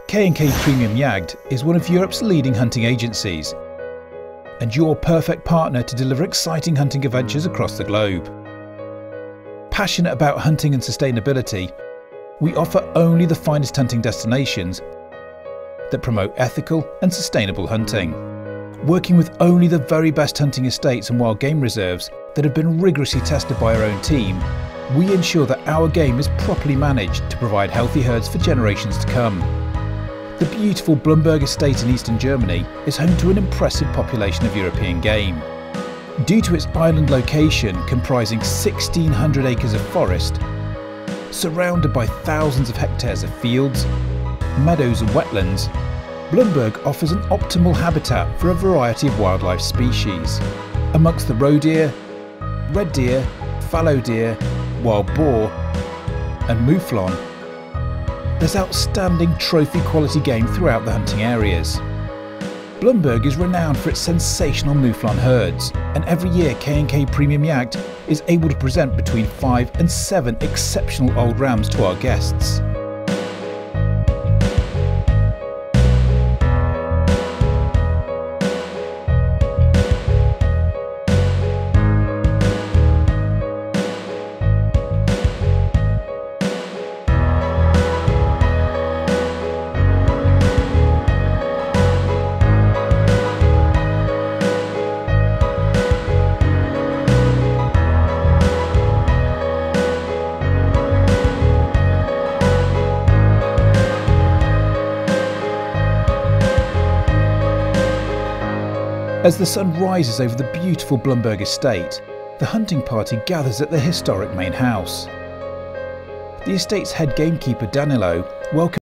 K&K Premiumjagd is one of Europe's leading hunting agencies and your perfect partner to deliver exciting hunting adventures across the globe. Passionate about hunting and sustainability, we offer only the finest hunting destinations that promote ethical and sustainable hunting. Working with only the very best hunting estates and wild game reserves that have been rigorously tested by our own team, we ensure that our game is properly managed to provide healthy herds for generations to come. The beautiful Blumberg Estate in eastern Germany is home to an impressive population of European game. Due to its island location comprising 1,600 acres of forest, surrounded by thousands of hectares of fields, meadows and wetlands, Blumberg offers an optimal habitat for a variety of wildlife species. Amongst the roe deer, red deer, fallow deer, wild boar and mouflon, there's outstanding trophy quality game throughout the hunting areas. Blumberg is renowned for its sensational mouflon herds, and every year K&K Premiumjagd is able to present between 5 and 7 exceptional old rams to our guests. As the sun rises over the beautiful Blumberg Estate, the hunting party gathers at the historic main house. The estate's head gamekeeper Danilo welcomes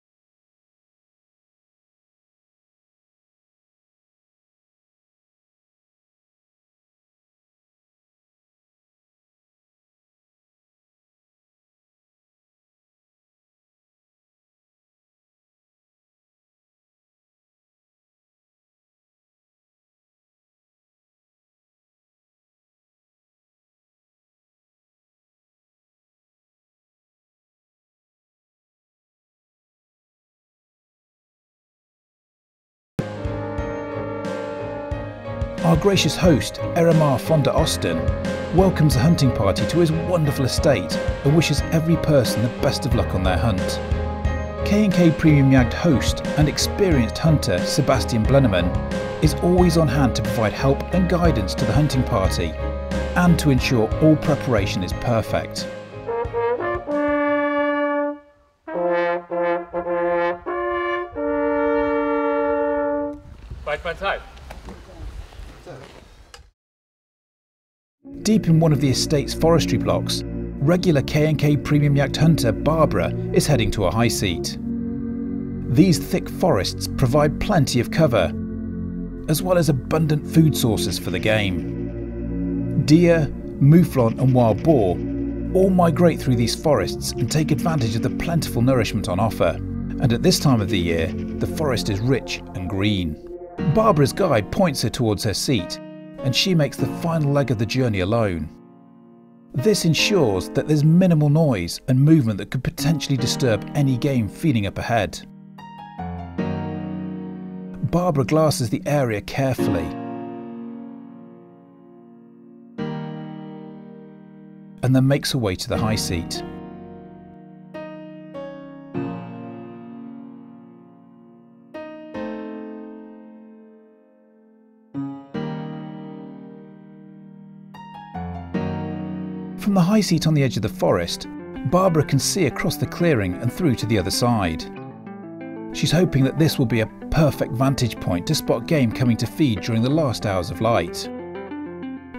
Our gracious host, Eramar von der Osten, welcomes the hunting party to his wonderful estate and wishes every person the best of luck on their hunt. K&K Premiumjagd host and experienced hunter Sebastian Blenneman is always on hand to provide help and guidance to the hunting party and to ensure all preparation is perfect. Deep in one of the estate's forestry blocks, regular K&K Premiumjagd hunter Barbara is heading to a high seat. These thick forests provide plenty of cover, as well as abundant food sources for the game. Deer, mouflon and wild boar all migrate through these forests and take advantage of the plentiful nourishment on offer. And at this time of the year, the forest is rich and green. Barbara's guide points her towards her seat, and she makes the final leg of the journey alone. This ensures that there's minimal noise and movement that could potentially disturb any game feeding up ahead. Barbara glasses the area carefully and then makes her way to the high seat. From the high seat on the edge of the forest, Barbara can see across the clearing and through to the other side. She's hoping that this will be a perfect vantage point to spot game coming to feed during the last hours of light.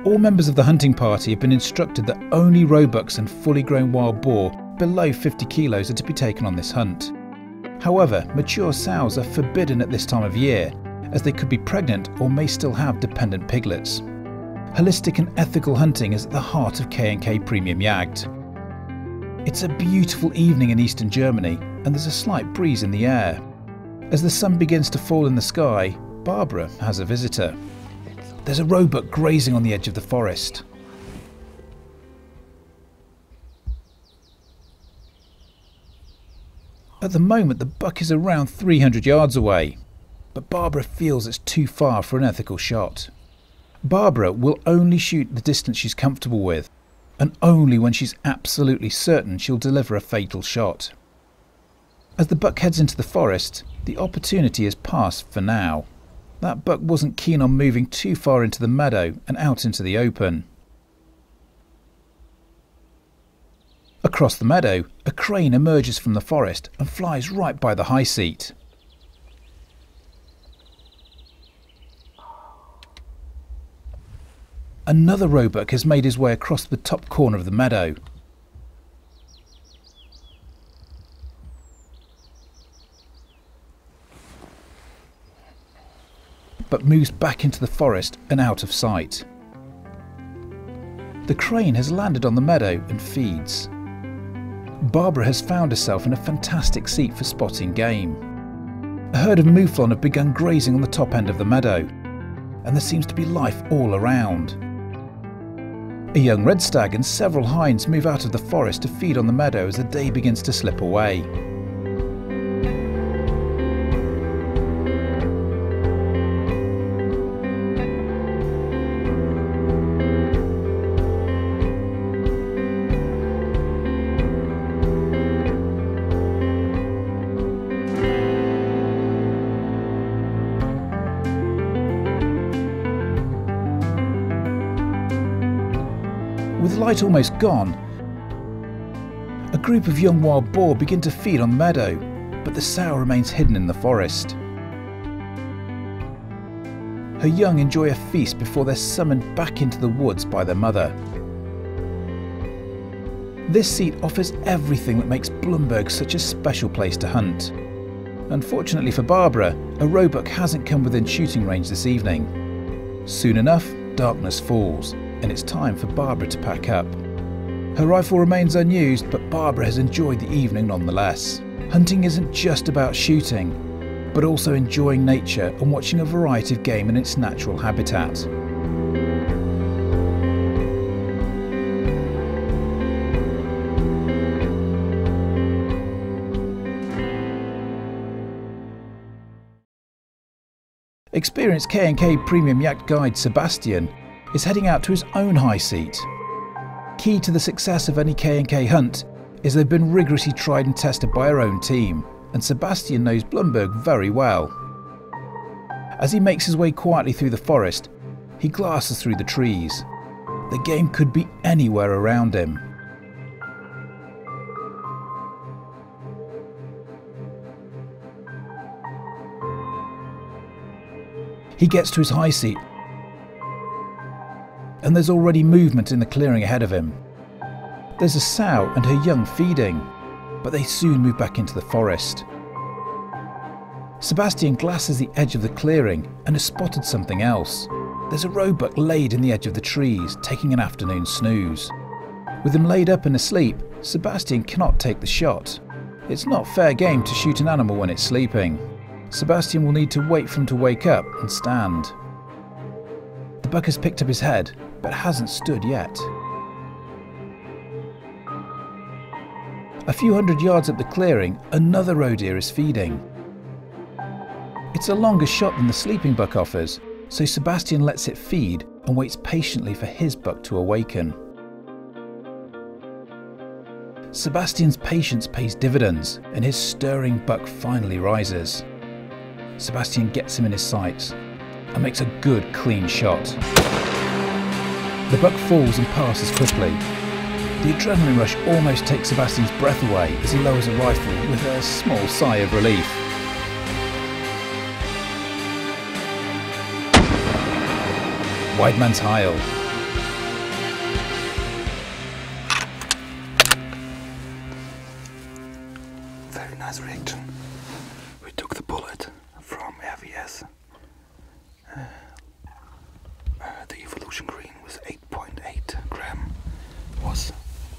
All members of the hunting party have been instructed that only Roebucks and fully grown wild boar below 50 kilos are to be taken on this hunt. However, mature sows are forbidden at this time of year, as they could be pregnant or may still have dependent piglets. Holistic and ethical hunting is at the heart of K&K Premiumjagd. It's a beautiful evening in eastern Germany, and there's a slight breeze in the air. As the sun begins to fall in the sky, Barbara has a visitor. There's a roebuck grazing on the edge of the forest. At the moment, the buck is around 300 yards away, but Barbara feels it's too far for an ethical shot. Barbara will only shoot the distance she's comfortable with, and only when she's absolutely certain she'll deliver a fatal shot. As the buck heads into the forest, the opportunity is passed for now. That buck wasn't keen on moving too far into the meadow and out into the open. Across the meadow, a crane emerges from the forest and flies right by the high seat. Another roebuck has made his way across the top corner of the meadow. But moves back into the forest and out of sight. The crane has landed on the meadow and feeds. Barbara has found herself in a fantastic seat for spotting game. A herd of mouflon have begun grazing on the top end of the meadow, and there seems to be life all around. A young red stag and several hinds move out of the forest to feed on the meadow as the day begins to slip away. With light almost gone, a group of young wild boar begin to feed on the meadow, but the sow remains hidden in the forest. Her young enjoy a feast before they're summoned back into the woods by their mother. This seat offers everything that makes Blumberg such a special place to hunt. Unfortunately for Barbara, a roebuck hasn't come within shooting range this evening. Soon enough, darkness falls, and it's time for Barbara to pack up. Her rifle remains unused, but Barbara has enjoyed the evening nonetheless. Hunting isn't just about shooting, but also enjoying nature and watching a variety of game in its natural habitat. Experienced K&K Premiumjagd guide Sebastian is heading out to his own high seat. Key to the success of any K&K hunt is they've been rigorously tried and tested by our own team, and Sebastian knows Blumberg very well. As he makes his way quietly through the forest, he glances through the trees. The game could be anywhere around him. He gets to his high seat, and there's already movement in the clearing ahead of him. There's a sow and her young feeding, but they soon move back into the forest. Sebastian glasses the edge of the clearing and has spotted something else. There's a roebuck laid in the edge of the trees, taking an afternoon snooze. With him laid up and asleep, Sebastian cannot take the shot. It's not fair game to shoot an animal when it's sleeping. Sebastian will need to wait for him to wake up and stand. The buck has picked up his head, but hasn't stood yet. A few hundred yards up the clearing, another roe deer is feeding. It's a longer shot than the sleeping buck offers, so Sebastian lets it feed and waits patiently for his buck to awaken. Sebastian's patience pays dividends, and his stirring buck finally rises. Sebastian gets him in his sights and makes a good, clean shot. The buck falls and passes quickly. The adrenaline rush almost takes Sebastian's breath away as he lowers a rifle with a small sigh of relief. Wide man's heil. Very nice reaction. We took the bullet from RVS. The evolution green was 8.8 gram. Was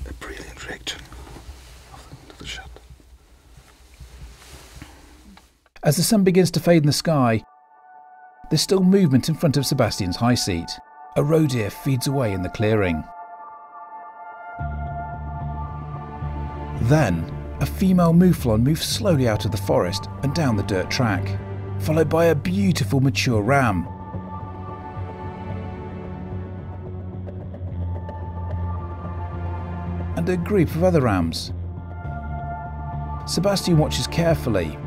a brilliant reaction to the shot. As the sun begins to fade in the sky, there's still movement in front of Sebastian's high seat. A roe deer feeds away in the clearing. Then, a female mouflon moves slowly out of the forest and down the dirt track, followed by a beautiful mature ram. And a group of other rams. Sebastian watches carefully.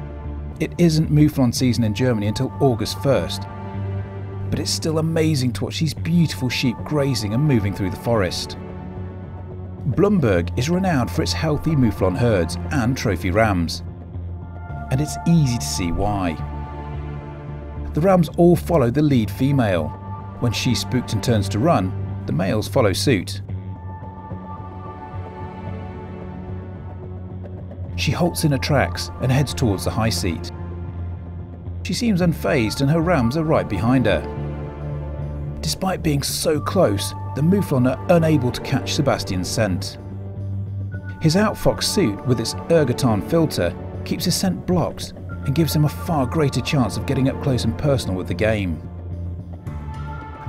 It isn't mouflon season in Germany until August 1st, but it's still amazing to watch these beautiful sheep grazing and moving through the forest. Blumberg is renowned for its healthy mouflon herds and trophy rams, and it's easy to see why. The rams all follow the lead female. When she's spooked and turns to run, the males follow suit. She halts in her tracks and heads towards the high seat. She seems unfazed and her rams are right behind her. Despite being so close, the mouflon are unable to catch Sebastian's scent. His outfox suit with its ergotan filter keeps his scent blocked and gives him a far greater chance of getting up close and personal with the game.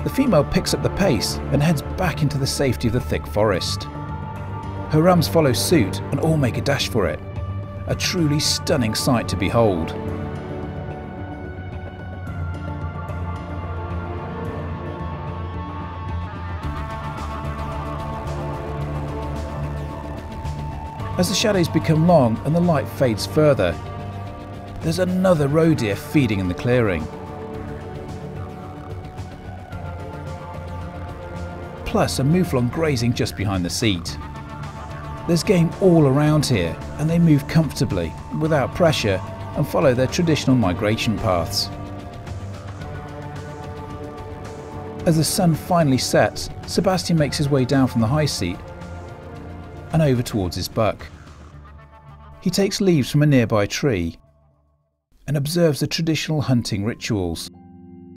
The female picks up the pace and heads back into the safety of the thick forest. Her rams follow suit and all make a dash for it. A truly stunning sight to behold. As the shadows become long and the light fades further, there's another roe deer feeding in the clearing. Plus a mouflon grazing just behind the seat. There's game all around here, and they move comfortably, without pressure, and follow their traditional migration paths. As the sun finally sets, Sebastian makes his way down from the high seat and over towards his buck. He takes leaves from a nearby tree and observes the traditional hunting rituals.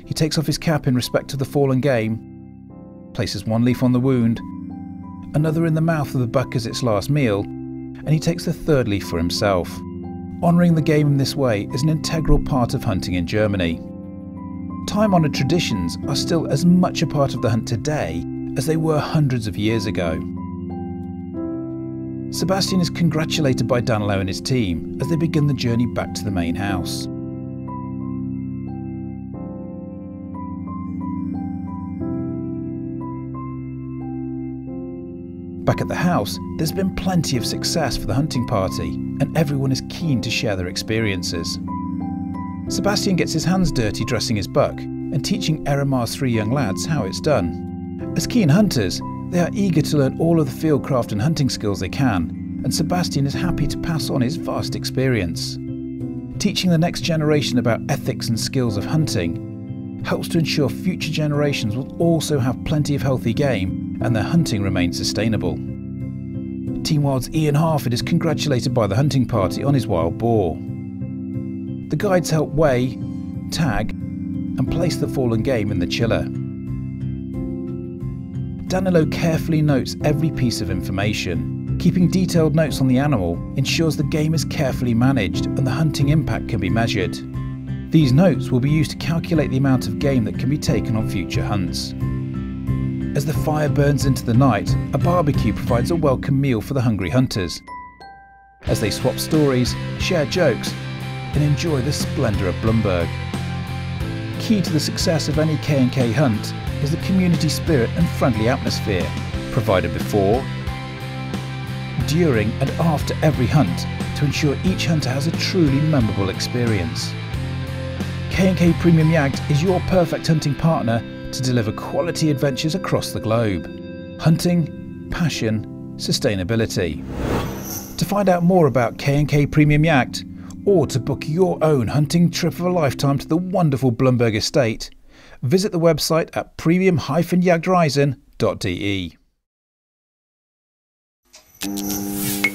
He takes off his cap in respect of the fallen game, places one leaf on the wound, another in the mouth of the buck as its last meal, and he takes the third leaf for himself. Honouring the game in this way is an integral part of hunting in Germany. Time-honoured traditions are still as much a part of the hunt today as they were hundreds of years ago. Sebastian is congratulated by Danilo and his team as they begin the journey back to the main house. Back at the house, there's been plenty of success for the hunting party, and everyone is keen to share their experiences. Sebastian gets his hands dirty dressing his buck and teaching Erimar's 3 young lads how it's done. As keen hunters, they are eager to learn all of the fieldcraft and hunting skills they can, and Sebastian is happy to pass on his vast experience. Teaching the next generation about ethics and skills of hunting helps to ensure future generations will also have plenty of healthy game and their hunting remains sustainable. Team Wild's Ian Harford is congratulated by the hunting party on his wild boar. The guides help weigh, tag and place the fallen game in the chiller. Danilo carefully notes every piece of information. Keeping detailed notes on the animal ensures the game is carefully managed and the hunting impact can be measured. These notes will be used to calculate the amount of game that can be taken on future hunts. As the fire burns into the night, a barbecue provides a welcome meal for the hungry hunters, as they swap stories, share jokes, and enjoy the splendour of Blumberg. Key to the success of any K&K hunt is the community spirit and friendly atmosphere provided before, during and after every hunt to ensure each hunter has a truly memorable experience. K&K Premiumjagd is your perfect hunting partner to deliver quality adventures across the globe. Hunting, passion, sustainability. To find out more about K&K Premiumjagd or to book your own hunting trip of a lifetime to the wonderful Blumberg Estate, visit the website at premium-jagdreisen.de.